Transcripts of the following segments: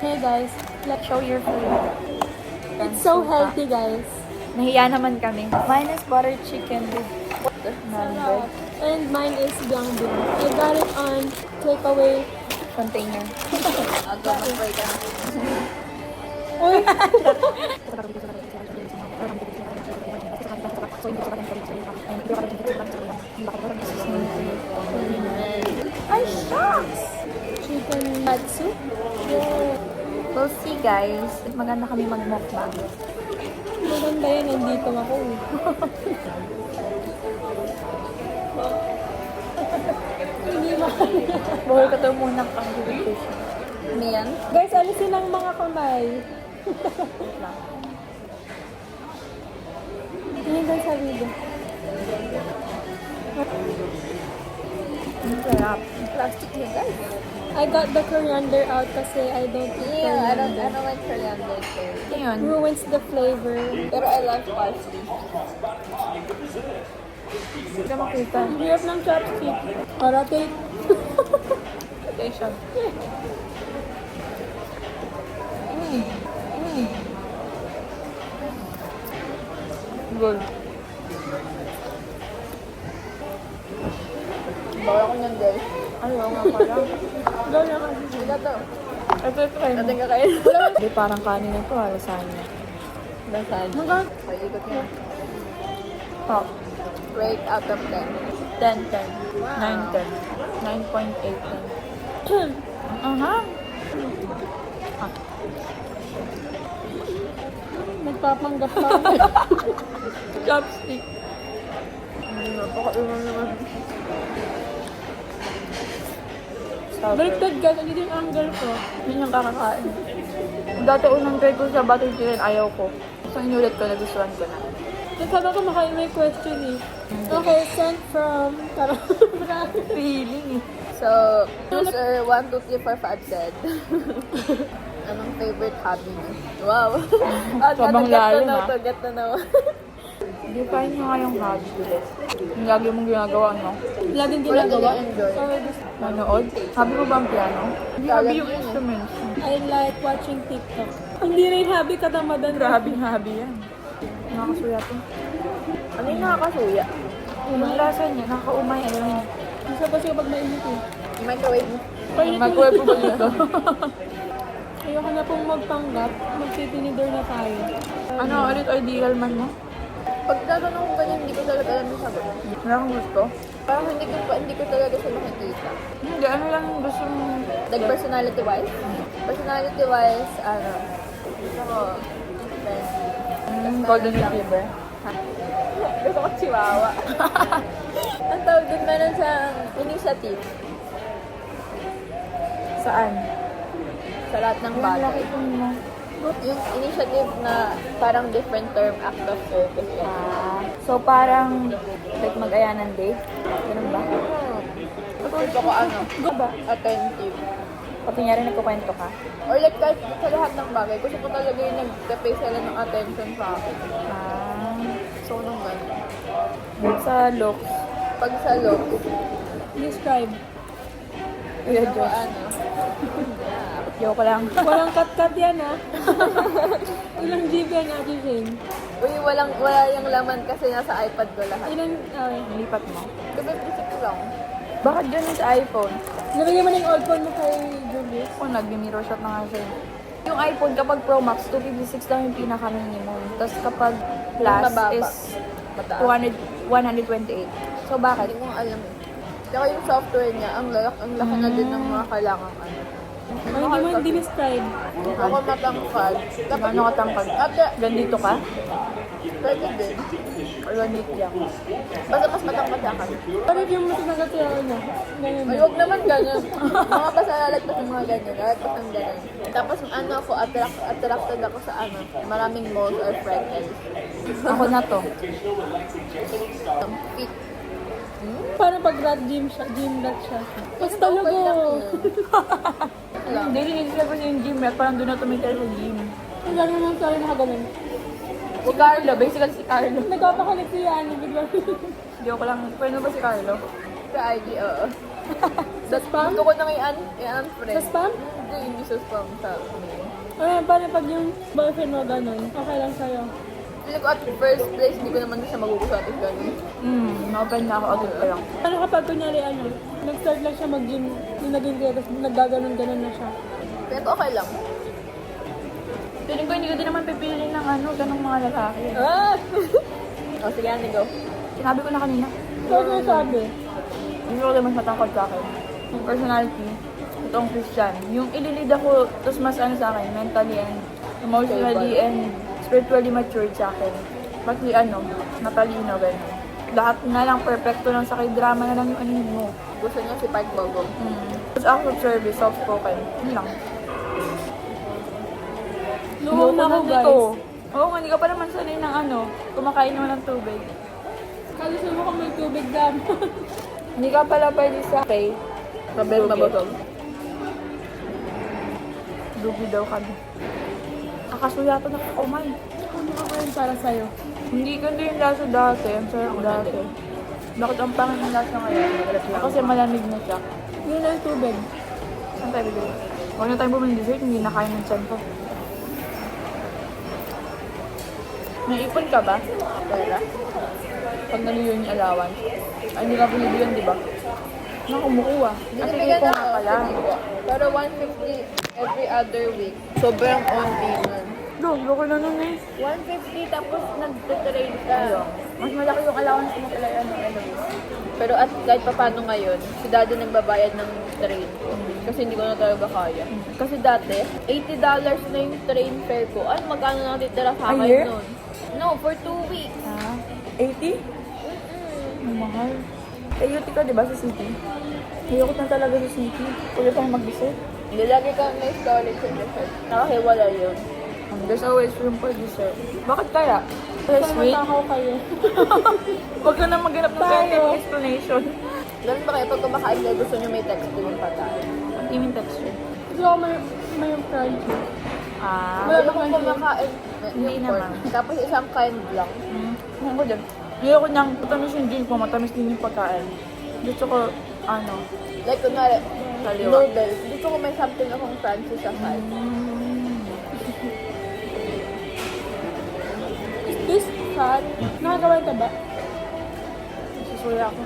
Hey guys, let's Show your food. It's so healthy, guys. Nahiya naman kami. Mine is butter chicken with naan. And mine is Blanc Blanc. I got it on takeaway. Container. Aga, mag-pray ka. Uy! Ay, shucks! Chicken katsu. Yeah. We'll see, guys. Maganda kami mag-mukbang. Maganda yan, nandito ako. Hindi makanya. Buhay ka daw muna pang meditation. Ano yan? Guys, alisin ang mga kamay. Hindi guys, sabi ko. Ang sarap. Plastic yun, guys. I got the coriander out kasi I don't eat I coriander. don't like coriander too. Ano yun? Ruins the flavor. Pero I love parsley. Hindi ka makita. Hirap ng chopstick. Para take. Meditation. Good. Bawal ako niyan, guys. Ayaw nga pala. Gawin ako. Ito to. Ito, try mo. Ating kakain. Hindi, parang kanin na ito, lasagna. Lasagna. Paikot niya. Top. Rate out of 10. 10, 10. 9, 10. 9.8. Aha. Nagpapanggap pa. Chopstick. Napaka-iwan naman. Baliktad guys, hindi yung angle ko. Yun yung kakakain. Dati unang try ko sa butter chicken, ayaw ko. So, inulit ko, nagustuhan ko na. Nagsabi ko makain may question eh. Okay, sent from... Feeling eh. So, user 1, 2, 3, 4, 5 said. Anong favorite hobby niyo? Wow. Sobrang lalim, ha? Get to know. Define nyo nga yung hobby ko. Yung lagi mong ginagawa, no? Laging Wala ginagawa. din enjoy. Manood. Hobby mo ba ang piano? Hindi hobby yung instruments. I like watching TikTok. Hindi rin hobby katamadan. Grabing hobby yan. Nakakasuya to. Ano yung nakakasuya? Yung lasa niya, nakakaumay. Alam mo. Isa pa siya pag mainit eh. Microwave mo. Microwave po ba dito? Ayoko na pong magpanggap. Magtitinidor na tayo. Ano ulit ideal man mo? Pag tatanong ko ganyan, hindi ko talaga alam yung sagot. Wala kang gusto? Parang hindi ko talaga siya nakikita. Hindi, ano lang yung gusto mong... Like personality-wise? Personality-wise, ano, gusto ko, friendly. Golden Retriever. Gusto ko chihuahua. Ang tawag din, meron siyang initiative Saan? sa lahat ng Yung bagay. laki po mo. Yung initiative na parang different term, act of service. So parang like mag-aya ng date? Ganun ba? Gusto ko ano, Go ba? attentive. Pag kunyari nagkukwento ka? Or like kahit sa lahat ng bagay, gusto ko talaga yung nag-pay sila ng attention sa akin. So, nung gano'n. Sa looks. Pag sa looks, Describe. Kuya gusto ko Diyos. ano, Joke lang. Walang cut-cut yan ha. Ilang GB yan Ate Shane? uy, wala yung laman kasi nasa iPad ko lahat. Ilan, Nilipat mo. Kapag-isip ko lang. Bakit ganun sa iPhone? nilagay mo na yung old phone mo kay Julius. Kung nag-mirror shot na nga siya. Yung iPhone, kapag Pro Max, 256 lang yung pinaka-minimum. Tapos kapag Plus Mababa. is Mataas. 128. So bakit? Hindi mo alam eh. Tsaka yung software niya, ang laki na din ng mga kailangan ano. Ay, hindi mo yung describe. Ako matangkad. Ano katangkad? Ate, Ganito ka? pwede din. Or ganito lang? Basta mas matangkad ako. Parang yung mas nagkatira niya. Ganyan Ay, na. huwag naman ganyan. Mga basta lalagpas ng mga ganyan. Lalagpas ng ganyan. Tapos ano ako, attracted ako sa ano, maraming moles or freckles. Ako na to. Fit. Parang pag rat gym siya, gym rat siya. Mas talaga. Hindi rin i-discover niya yung gym rat. Parang doon na tumitira sa gym. Ang gano'n lang sa'yo nakaganon. Si Carlo, basically si Carlo. Nagpapakulit si Yani, bigla. Joke lang. Pwede ba si Carlo? Sa IG, oo. Sa spam? Gusto ko nang i-unfriend. Sa spam? Hindi sa spam. Sa mail. Paano pag yung boyfriend mo ganun? Okay lang sa'yo. Feeling ko at first place, hindi ko naman siya magugustuhan at gano'n. Na-open na ako agad pa lang. Ano kapag kunyari nag-start lang siya mag-gym, yung naging gay, tapos naggaganon-ganon na siya. Pero okay lang. Feeling ko hindi ko din naman pipili ng ganong mga lalaki. Ah! O, sige, Annie, go. Sinabi ko na kanina. So, ano sabi? Hindi ko din mas matangkad sa akin. Yung personality, itong Christian. Yung ililid ako, tapos mas sa akin, mentally and emotionally and spiritually matured sa akin. Pati natalino, gano'n. Lahat na lang perfecto lang sa drama na lang yung anin mo. Gusto niya si Park Bogo. Tapos acts of service, soft-spoken. Yun lang. Noong ako, guys. Oo, nga, hindi ka pa naman sanay ng kumakain naman ng tubig. Kalusin mo kung may tubig dam. Hindi ka pala pwede sa kay. Sabi mabusog. Dugi daw kami. Kakasuya to na kaumay. Ano ka rin para sa'yo? Hindi ganito yung lasa dati. Ang sarap dati. Bakit ang pangit yung lasa ngayon? Kasi malamig na siya. Yun na yung tubig. Saan tayo bigay? Huwag na tayo bumili dessert, hindi na kaya ng tiyan ko. May ipon ka ba? Pera? Pag naliyon yung allowance. Ay, hindi ka binibigyan, di ba? Nakumukuha. Kasi Binibigyan ipon ako. ka pala. Pero 150 every other week. Sobrang onti nun. No, loko na nun eh. 150 tapos nag-trade ka. Mas malaki yung allowance mo talaga ng Eloise. Pero at kahit pa paano ngayon, si daddy nagbabayad ng train ko. Kasi hindi ko na talaga kaya. Kasi dati, $80 na yung train fare ko. Ay, magkano na titira sa A akin year? nun? No, for 2 weeks. 80? Ang mahal. AUT ka, di ba, sa city? Ayokot na talaga sa city. Kulit akong mag-visit. Hindi lagi ka may storage and dessert. Nakahiwala yun. There's always room for dessert. Bakit kaya? Kasi Saan sweet? matakaw kayo? Huwag ka na maghanap ng scientific explanation. Ganun ba kayo pag kumakain kayo, gusto nyo may texture yung patayin? Even texture. Gusto ko may crunchy. Wala Wala akong naman kumakain. Hindi yung naman. pork. Tapos isang kind lang. Ano ko dyan? Ayoko niyang matamis yung drink ko, matamis din yung pagkain. Gusto ko, Like, kunwari, Kaliwa. noodles. Gusto ko may something akong crunchy sa side. Is this fat? Nakakawin ka ba? Susuya ako.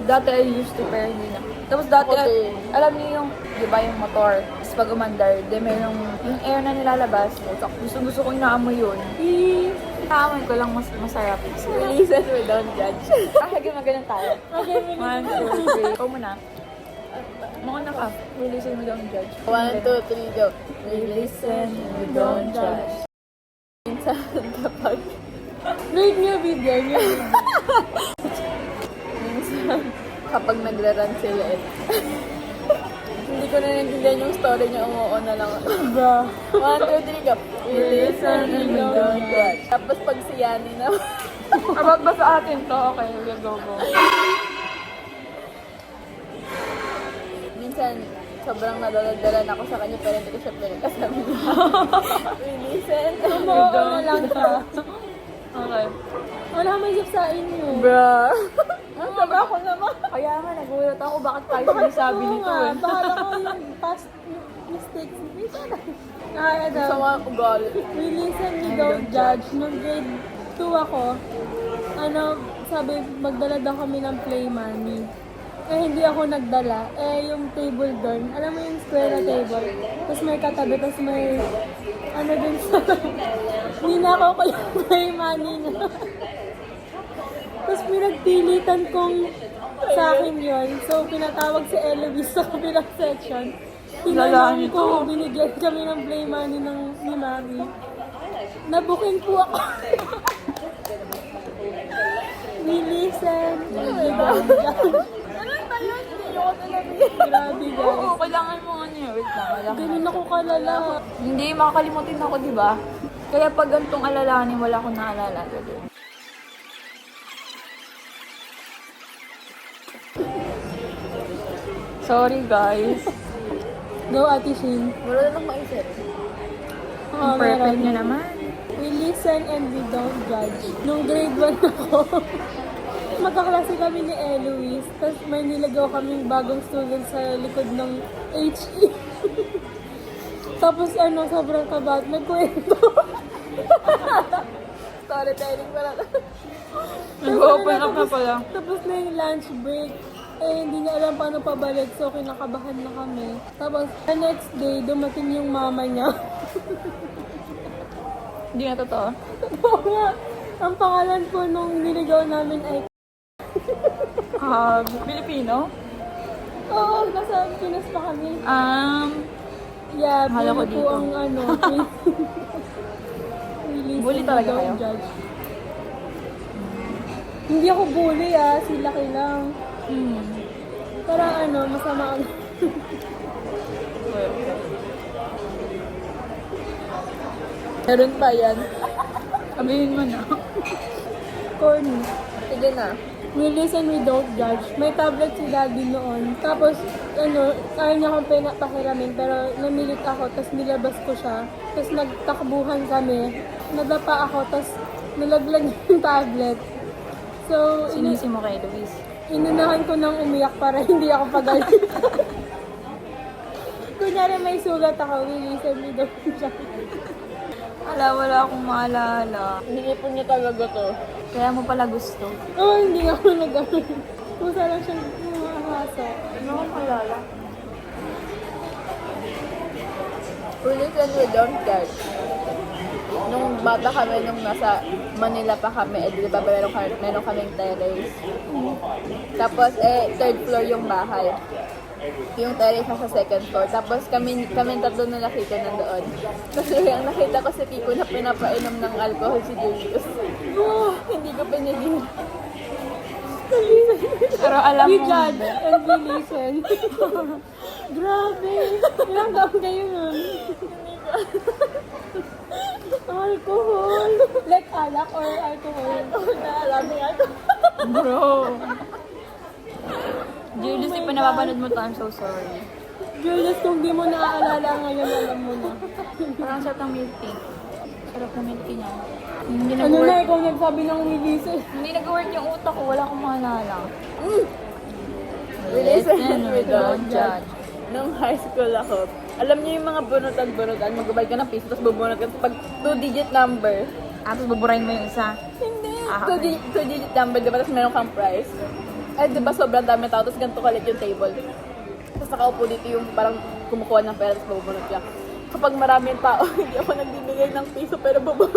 Dati I used to, pero hindi na. Tapos dati, Ako din. alam niyo yung, di ba yung motor, tapos pag umandar, di merong, yung air na nilalabas, gusto ko inaamoy yun. Inaamoy ko lang masarap. Releases we don't judge. Sige, magaling tayo. Okay, may 1, 2, 3. Ikaw muna. Mga ka. We listen, we don't judge. 1, 2, 3, go. We listen, we don't judge. Minsan kapag, Read niyo video, minsan kapag nagra-run sila hindi ko na naintindihan yung story niya, umuo na lang. Bro. 1, 2, 3, go. We listen and we don't judge. Tapos pag si Yani na, About ba sa atin to? Okay, we'll go. minsan sobrang nadaladalan ako sa kanya pero hindi ko siya pwede kasama. We listen and we Oo don't lang ka. Okay. Wala kang maisip sa inyo. Bruh. Sabi ako naman. Kaya nga, nagulat ako bakit tayo sinasabi Oo nito nga, eh. bahala ko yung past mistakes. Nakaya daw. Sa mga ugali. We listen, we don't judge. Nung grade 2 ako, sabi, magdala daw kami ng play money. Eh, hindi ako nagdala. Eh, yung table doon, alam mo yung square na table. Tapos may katabi, tapos may, dun sa, ninakaw ko yung play money niya. Tapos pinagpilitan kong sa akin yun. So, pinatawag si Eloise sa kabilang section. Tinanong ko, binigyan kami ng play money ni Mami. Nabuking po ako. We listen. Ano ba yun? Hindi nyo ko talabi. Grabe guys. Oo, kailangan mo nga niya. Wait lang, Ganun ako kalala. Hindi, makakalimutin ako, di ba? Kaya pag gantong alalahanin, wala akong naalala. Sorry, guys. Go, Ate Shin. Wala na lang maisip. Oo, Perfect meron. niya naman. We listen and we don't judge. Nung grade 1 ako, magkaklase kami ni Eloise. Tapos may nilagaw kaming bagong student sa likod ng HE. Tapos sobrang kabat. Nagkwento. Storytelling pala. Nag-open up na pala. Tapos na yung lunch break. Hindi niya alam paano pabalik. So, kinakabahan na kami. Tapos, the next day, dumating yung mama niya. Hindi na totoo. Oo nga. Ang pangalan po nung niligaw namin ay... Filipino? Oo, nasa Pinas pa kami. Yeah, Akala ko bully po dito. ang release Bully and talaga don't kayo? judge. Hindi ako bully si Laki lang. Parang masama ang... Meron pa yan. Sabihin mo na. Corny. Sige na. We listen, we don't judge. May tablet si daddy noon. Tapos, kaya niya akong pinapahiramin. Pero namilit ako, tapos nilabas ko siya. Tapos nagtakbuhan kami. Nadapa ako, tapos nalaglag yung tablet. So, Sinisi mo kay Luis. inunahan ko nang umiyak para hindi ako pagalit. Kunyari may sugat ako, we listen, we don't judge. Wala akong maalala. Hinipon niya talaga to. Kaya mo pala gusto. Oo, hindi nga ako nag-amin. Pusa lang siyang umahasa. Ano akong maalala? We listen, we don't judge. Nung bata kami, nung nasa Manila pa kami, di ba meron kaming terrace. Tapos, third floor yung bahay. Yung terrace nasa second floor. Tapos kami tatlo na nakita nandoon. Kasi ang nakita ko si Kiko na pinapainom ng alcohol si Julius. Hindi ko pinigil. Pero alam We mo, judge and we listen. Grabe! Ilang taon kayo nun? Alcohol! Like alak or alcohol? Naalami nga. bro. Julius, oh, napapanood mo to, I'm so sorry. Julius, kung di mo naaalala ngayon, alam mo na. Parang sarap ng milk tea. Sarap ng milk tea niya. Hindi Ano na, nag-work. ikaw nagsabi ng we listen. Hindi nag-work yung utak ko, wala akong maalala. We listen, we don't judge. Nung high school ako, alam niyo yung mga bunutan-bunutan, magbabayad ka ng piso, tapos bubunot ka. Pag 2-digit number, Tapos buburahin mo yung isa. hindi. Ah, 2-digit number, diba? Tapos meron kang price. Diba sobrang dami tao, tapos ganito kalit yung table. Tapos nakaupo dito yung parang kumukuha ng pera, tapos bubunot ka. Kapag maraming tao, hindi ako nagbibigay ng piso, pero bubunot.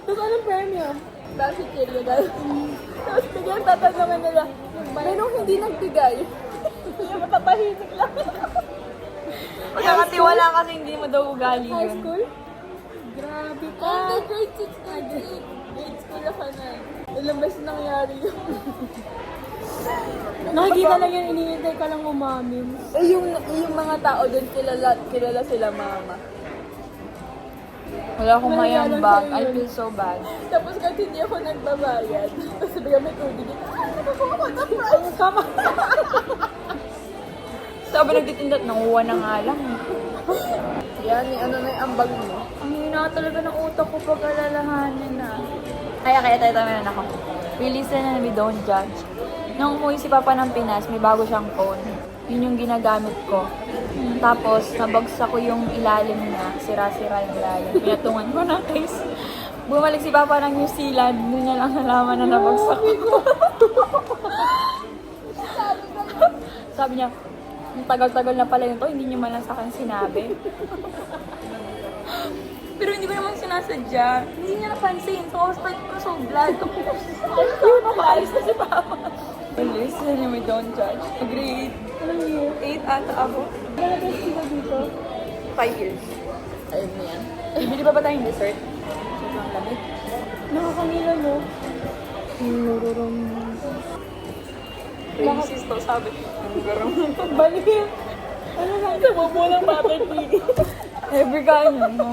Tapos anong premyo? Tapos si Chilio dahil. Tapos bigyan tatanungan nila, merong hindi nagbigay. Yung matatahimik lang. Pagkakatiwala kasi hindi mo daw ugali High yun. school? Grabe ka. Grade 6 na, grade school ako na. Ilang beses nangyari yun. Nakikita lang yun, inihintay ka lang umamin. Yung mga tao doon, kilala sila mama. Wala akong Mahiya lang mayambag. sa'yo I yun. feel so bad. Tapos kahit hindi ako nagbabayad, tapos bigyan may 2 digit, nakakuha ko ng price. Tama. Sabi nagtitinda, nanguha na nga lang. Yan, ano na yung ambag mo. Ang hina talaga ng utak ko pag alalahanin na. Kaya tayo na ako. We listen and we don't judge. Nung umuwi si Papa ng Pinas, may bago siyang phone. Yun yung ginagamit ko. Tapos, nabagsak ko yung ilalim niya. Sira-sira yung ilalim. Pinatungan ko ng case. Bumalik si Papa ng New Zealand. Doon niya lang nalaman na nabagsak ko. Sabi niya, ang tagal-tagal na pala yun to, hindi niyo man lang sa akin sinabi. Pero hindi ko naman sinasadya. Hindi niya napansin. So, I was like, so glad. Yun, nakaalis na si Papa. Listen, we don't judge. Grade Anong year? 8 ata ako. Nalabas sila dito. 5 years. Ayun na yan. Bibili pa ba tayong dessert? Sobrang lamig. Nakakangila, no? Nururum. Racist to, sabi. Ang garang. Balik yun. Ano lang? Sa bubo ng butter pig. Every kain yun, no?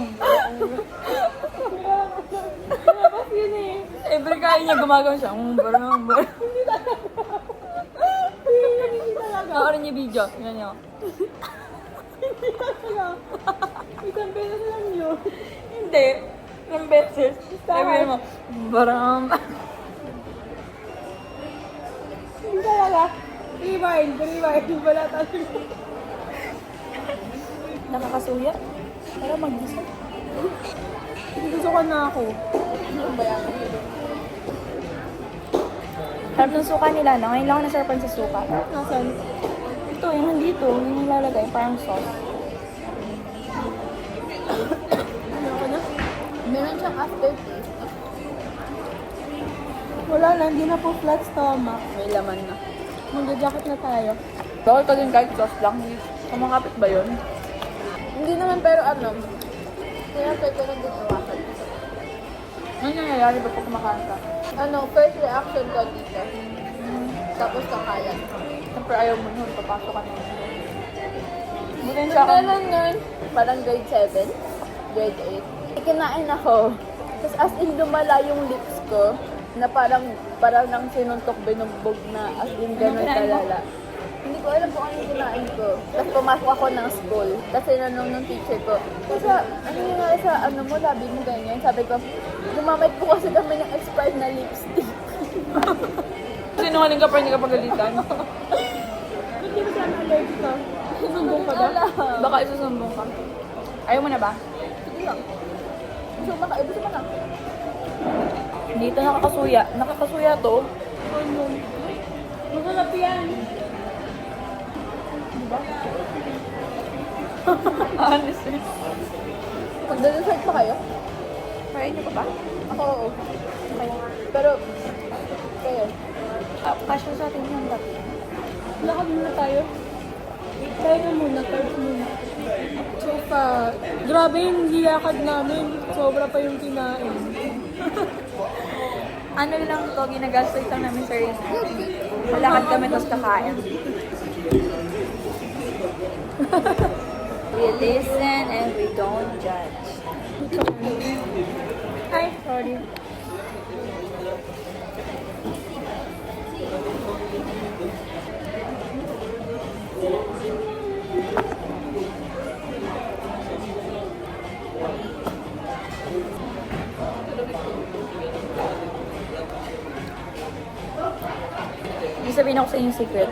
Nalabas yun eh. Every kain niya gumagawa siya. Barang. Hindi talaga. Nakakaroon niya video. Yan niyo. Hindi talaga. Isang beses lang yun. Hindi. Ilang beses. Sabi mo, baram. Hindi talaga. Rewind. Wala tayo. Nakakasuya. Para mag-gusto. Gusto ko na ako. Sarap ng suka nila, no? Ngayon lang ako nasarapan sa suka. Nasaan? Ito, yung nandito, yung nilalagay, parang sauce. Ano ko na? Meron siyang aftertaste. Wala na, hindi na po flat stomach. May laman na. Mag-jacket na tayo. Bakit ka din kahit sauce lang? Kumakapit ba yun? Hindi naman, pero ano, kaya pwede ko nang ginawasan. Ano nangyayari ba pag kumakain ka? Ano, first reaction ko dito. Tapos kakalat. Siyempre ayaw mo nun, papasok ka na. Butin sa akin. Meron nun, parang grade 7, grade 8. Ikinain ako. Tapos as in lumala yung lips ko, na parang nang sinuntok binugbog na as in ganun kinain mo? kalala. Hindi ko alam kung anong kinain ko. Tapos pumasok ako ng school. Kasi nanong ng teacher ko, kasi ano yung nga sa ano mo, labi mo ganyan. Sabi ko, gumamit po kasi kami ng expired na lipstick. Sinungaling ka pa, hindi ka pagalitan. Ba't di ba sana allergic ka? Susumbong ka ba? Wala. Baka isusumbong ka. Ayaw mo na ba? Sige lang. Gusto mo na, gusto mo na. Hindi ito nakakasuya. Nakakasuya to. Ano? Masarap yan. Honestly. Magda-dessert pa kayo? Kaya niyo pa ba? Ako, oo. Pero, kayo. Kasya sa atin yung dati. Lakad muna tayo. Tayo na muna, carbs muna. So far, grabe yung hiyakad namin. Sobra pa yung kinain. Ano lang to, ginagastos lang namin sa rin. Malakad kami tapos kakain. We listen and we don't judge. Ay, sorry. May sabihin ako sa inyong secret.